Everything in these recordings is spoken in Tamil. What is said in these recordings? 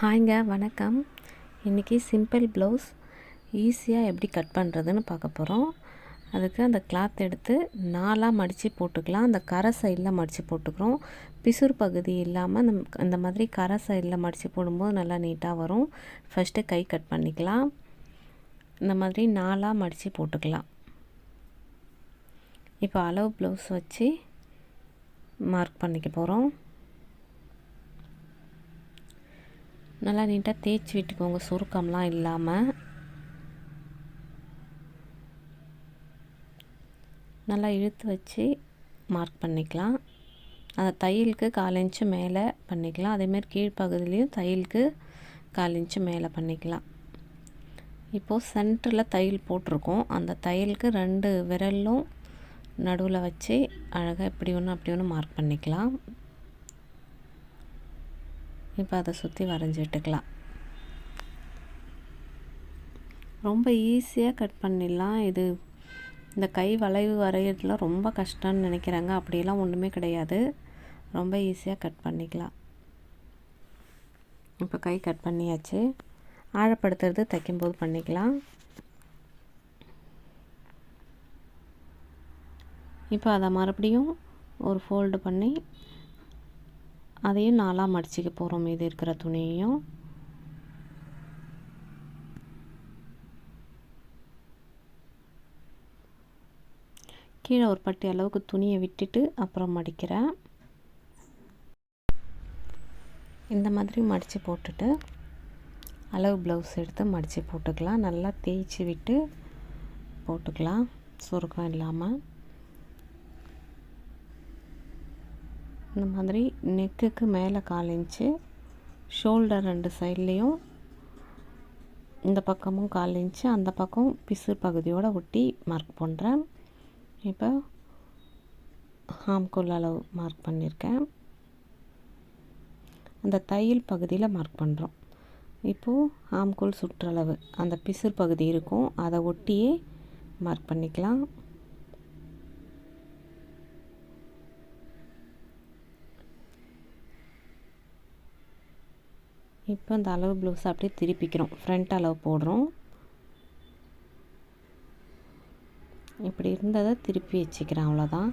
ஹாய்ங்க, வணக்கம். இன்றைக்கி சிம்பிள் ப்ளவுஸ் ஈஸியாக எப்படி கட் பண்ணுறதுன்னு பார்க்க போகிறோம். அதுக்கு அந்த கிளாத் எடுத்து 4ஆக மடித்து போட்டுக்கலாம். அந்த கரை சைடில் மடித்து போட்டுக்கிறோம். பிசுறு பகுதி இல்லாமல் இந்த மாதிரி கரை சைடில் மடித்து போடும்போது நல்லா நீட்டாக வரும். ஃபஸ்ட்டு கை கட் பண்ணிக்கலாம். இந்த மாதிரி 4ஆக மடித்து போட்டுக்கலாம். இப்போ அளவு ப்ளவுஸ் வச்சு மார்க் பண்ணிக்க போகிறோம். நல்லா நீட்டாக தேய்ச்சி விட்டுக்கோங்க, சுருக்கம்லாம் இல்லாமல். நல்லா இழுத்து வச்சு மார்க் பண்ணிக்கலாம். அந்த தையலுக்கு 1/4 இன்ச்சு மேலே பண்ணிக்கலாம். அதேமாதிரி கீழ்ப்பகுதியிலையும் தையலுக்கு 1/4 இன்ச்சு மேலே பண்ணிக்கலாம். இப்போது சென்டரில் தையல் போட்டிருக்கோம். அந்த தையலுக்கு 2 விரலும் நடுவில் வச்சு அழகாக இப்படி ஒன்று அப்படி ஒன்று மார்க் பண்ணிக்கலாம். இப்போ அதை சுற்றி வரைஞ்சி விட்டுக்கலாம். ரொம்ப ஈஸியாக கட் பண்ணிடலாம். இந்த கை வளைவு வரைகிறதுல ரொம்ப கஷ்டம்னு நினைக்கிறாங்க. அப்படியெல்லாம் ஒன்றுமே கிடையாது. ரொம்ப ஈஸியாக கட் பண்ணிக்கலாம். இப்போ கை கட் பண்ணியாச்சு. ஆழப்படுத்துறது தைக்கும்போது பண்ணிக்கலாம். இப்போ அதை மறுபடியும் ஒரு ஃபோல்டு பண்ணி அதையும் 4ஆக மடிச்சிக்க போகிறோம். மீதி இருக்கிற துணியையும் கீழே ஒரு பட்டி அளவுக்கு துணியை விட்டுட்டு அப்புறம் மடிக்கிறேன். இந்த மாதிரி மடித்து போட்டுட்டு அளவு ப்ளவுஸ் எடுத்து மடித்து போட்டுக்கலாம். நல்லா தேய்ச்சி விட்டு போட்டுக்கலாம், சுருக்கம் இல்லாமல். இந்த மாதிரி நெக்குக்கு மேலே 1/4 இன்ச்சு, ஷோல்டர் 2 சைட்லேயும் இந்த பக்கமும் 1/4 இன்ச்சு, அந்த பக்கம் பிசு பகுதியோடு ஒட்டி மார்க் பண்ணுறேன். இப்போ ஆம்கோல் அளவு மார்க் பண்ணியிருக்கேன். அந்த தையல் பகுதியில் மார்க் பண்ணுறோம். இப்போது ஆம்கோல் சுற்றளவு அந்த பிசு பகுதி இருக்கும், அதை ஒட்டியே மார்க் பண்ணிக்கலாம். இப்போ இந்த அளவு ப்ளவுஸ் அப்படியே திருப்பிக்கிறோம். ஃப்ரண்ட் அளவு போடுறோம். இப்படி இருந்ததை திருப்பி வச்சுக்கிறேன், அவ்வளோதான்.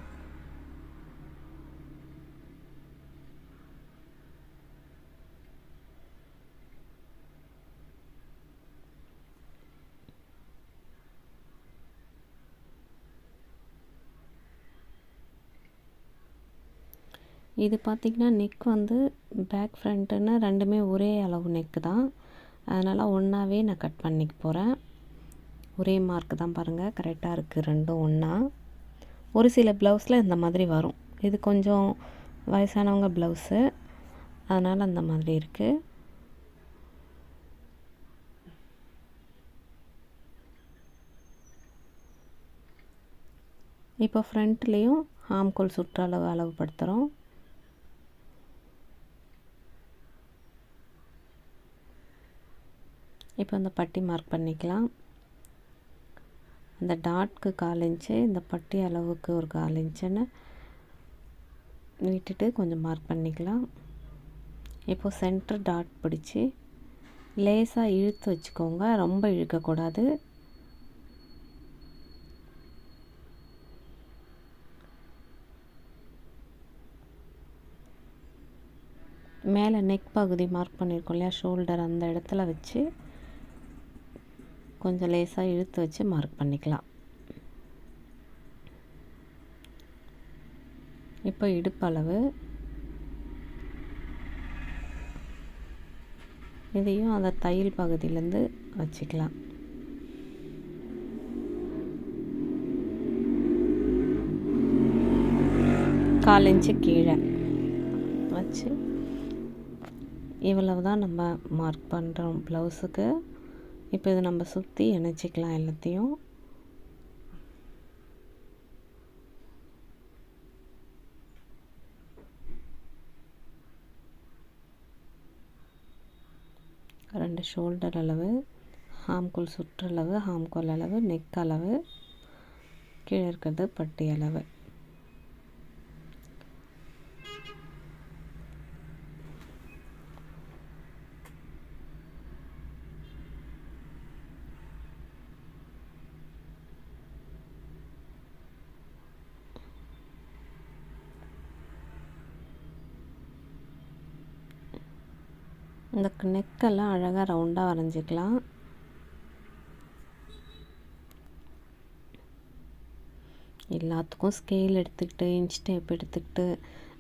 இது பார்த்திங்கன்னா நெக் வந்து பேக் ஃப்ரண்ட்டுன்னு ரெண்டுமே ஒரே அளவு நெக்கு தான். அதனால் ஒன்றாவே நான் கட் பண்ணிக்க போகிறேன். ஒரே மார்க் தான், பாருங்கள், கரெக்டாக இருக்குது. ரெண்டும் ஒன்றா. ஒரு சில ப்ளவுஸில் இந்த மாதிரி வரும். இது கொஞ்சம் வயசானவங்க ப்ளவுஸு, அதனால் அந்த மாதிரி இருக்குது. இப்போ ஃப்ரண்ட்லேயும் ஆம்கோல் சுற்றளவு அளவுபடுத்துகிறோம். இப்போ அந்த பட்டி மார்க் பண்ணிக்கலாம். அந்த டாட்க்கு 1/4 இன்ச்சு, இந்த பட்டி அளவுக்கு ஒரு 1/4 இன்ச்சுன்னு விட்டுட்டு கொஞ்சம் மார்க் பண்ணிக்கலாம். இப்போது சென்டர் டாட் பிடிச்சி லேசாக இழுத்து வச்சுக்கோங்க, ரொம்ப இழுக்கக்கூடாது. மேலே நெக் பகுதி மார்க் பண்ணியிருக்கோம் இல்லையா, ஷோல்டர், அந்த இடத்துல வச்சு கொஞ்சம் லேசாக இழுத்து வச்சு மார்க் பண்ணிக்கலாம். இப்போ இடுப்பளவு, இதையும் அந்த தையல் பகுதியிலேருந்து வச்சுக்கலாம். கால் இன்ச்சு கீழே வச்சு இவ்வளவு தான் நம்ம மார்க் பண்ணுறோம் ப்ளவுஸுக்கு. இப்போ இதை நம்ம சுற்றி இணைச்சிக்கலாம் எல்லாத்தையும். ரெண்டு ஷோல்டர் அளவு, ஆம்கோல் சுற்றளவு, ஆம்கோல் அளவு, நெக் அளவு, கீழே இருக்கிறது பட்டி அளவு. இந்த நெக்கெல்லாம் அழகாக ரவுண்டாக வரைஞ்சிக்கலாம். எல்லாத்துக்கும் ஸ்கேல் எடுத்துக்கிட்டு இன்ச் டேப் எடுத்துக்கிட்டு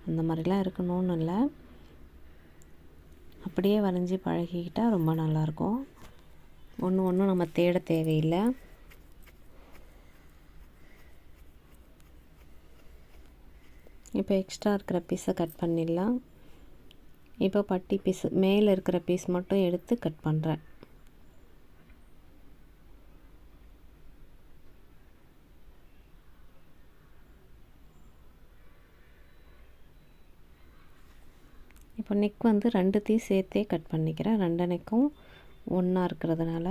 அந்த மாதிரிலாம் இருக்கணும்னு இல்லை, அப்படியே வரைஞ்சி பழகிக்கிட்டால் ரொம்ப நல்லாயிருக்கும். ஒன்றும் நம்ம தேட தேவையில்லை. இப்போ எக்ஸ்ட்ரா இருக்கிற பீஸை கட் பண்ணிடலாம். இப்போ பட்டி பீஸ் மேலே இருக்கிற பீஸ் மட்டும் எடுத்து கட் பண்ணுறேன். இப்போ நெக் வந்து ரெண்டுத்தையும் சேர்த்தே கட் பண்ணிக்கிறேன். 2 நெக்கும் ஒன்றா இருக்கிறதுனால.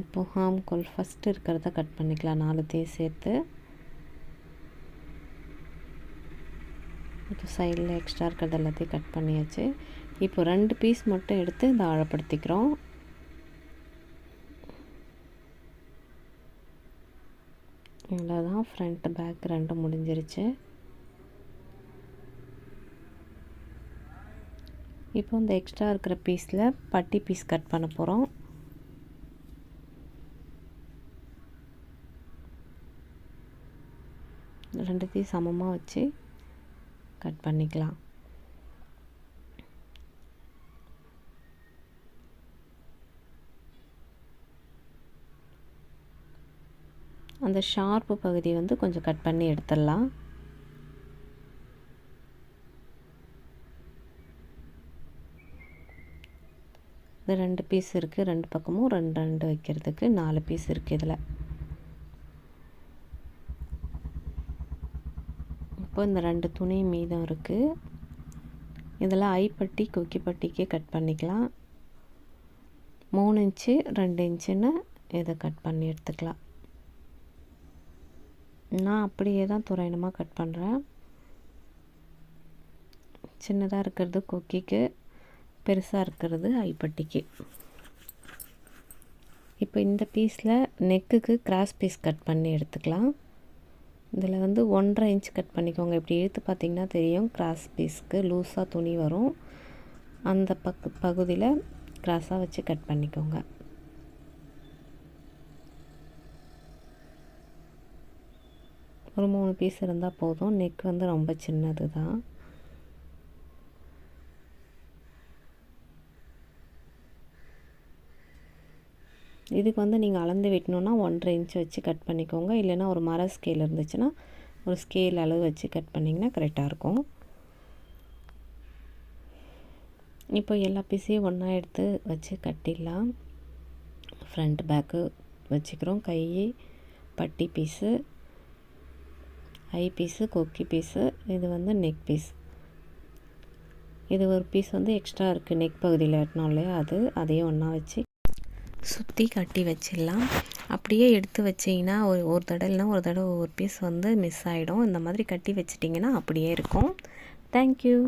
இப்போ ஹாம்கோல் ஃபஸ்ட்டு இருக்கிறத கட் பண்ணிக்கலாம் 4த்தையும் சேர்த்து. இப்போ சைடில் எக்ஸ்ட்ரா இருக்கிறது எல்லாத்தையும் கட் பண்ணியாச்சு. இப்போ 2 பீஸ் மட்டும் எடுத்து இந்த ஆழப்படுத்திக்கிறோம். இவ்வளோதான், ஃப்ரண்ட் பேக் 2 முடிஞ்சிருச்சு. இப்போ இந்த எக்ஸ்ட்ரா இருக்கிற பீஸில் பட்டி பீஸ் கட் பண்ண போகிறோம். ரெண்டுத்தையும் சமமாக வச்சு கட் பண்ணிக்கலாம். அந்த ஷார்ப்பு பகுதி வந்து கொஞ்சம் கட் பண்ணி எடுத்துடலாம். இது 2 பீஸ் இருக்குது, 2 பக்கமும் 2 வைக்கிறதுக்கு 4 பீஸ் இருக்குது இதில். இப்போ இந்த 2 துணி மீதம் இருக்குது. இதில் ஐப்பட்டி கொக்கி பட்டிக்கே கட் பண்ணிக்கலாம். 3 இன்ச்சு 2 இன்ச்சுன்னு இதை கட் பண்ணி எடுத்துக்கலாம். நான் அப்படியே தான் துரையணமாக கட் பண்ணுறேன். சின்னதாக இருக்கிறது கொக்கிக்கு, பெருசாக இருக்கிறது ஐப்பட்டிக்கு. இப்போ இந்த பீஸில் நெக்குக்கு கிராஸ் பீஸ் கட் பண்ணி எடுத்துக்கலாம். இதில் வந்து 1.5 இன்ச் கட் பண்ணிக்கோங்க. இப்படி எடுத்து பார்த்திங்கன்னா தெரியும், கிராஸ் பீஸ்க்கு லூஸாக துணி வரும். அந்த பகுதியில் கிராஸாக வச்சு கட் பண்ணிக்கோங்க. ஒரு 3 பீஸ் இருந்தால் போதும். நெக் வந்து ரொம்ப சின்னது தான். இதுக்கு வந்து நீங்கள் அளந்து வெட்டணுன்னா 1.5 இன்ச் வச்சு கட் பண்ணிக்கோங்க. இல்லைன்னா ஒரு மர ஸ்கேல் இருந்துச்சுன்னா ஒரு ஸ்கேல் அளவு வச்சு கட் பண்ணிங்கன்னா கரெக்டாக இருக்கும். இப்போ எல்லா பீஸையும் ஒன்றா எடுத்து வச்சு கட்டிடலாம். ஃப்ரண்ட் பேக்கு வச்சுக்கிறோம். கை, பட்டி பீஸு, ஐ பீஸு, கொக்கி பீஸு, இது வந்து நெக் பீஸ். இது ஒரு பீஸ் வந்து எக்ஸ்ட்ரா இருக்குது நெக் பகுதியில் வெட்டினோம் இல்லையா, அதையும் ஒன்றா வச்சு சுற்றி கட்டி வச்சிடலாம். அப்படியே எடுத்து வச்சிங்கன்னா ஒரு தடவை ஒரு பீஸ் வந்து மிஸ் ஆகிடும். இந்த மாதிரி கட்டி வச்சிட்டிங்கன்னா அப்படியே இருக்கும். தேங்க்யூ.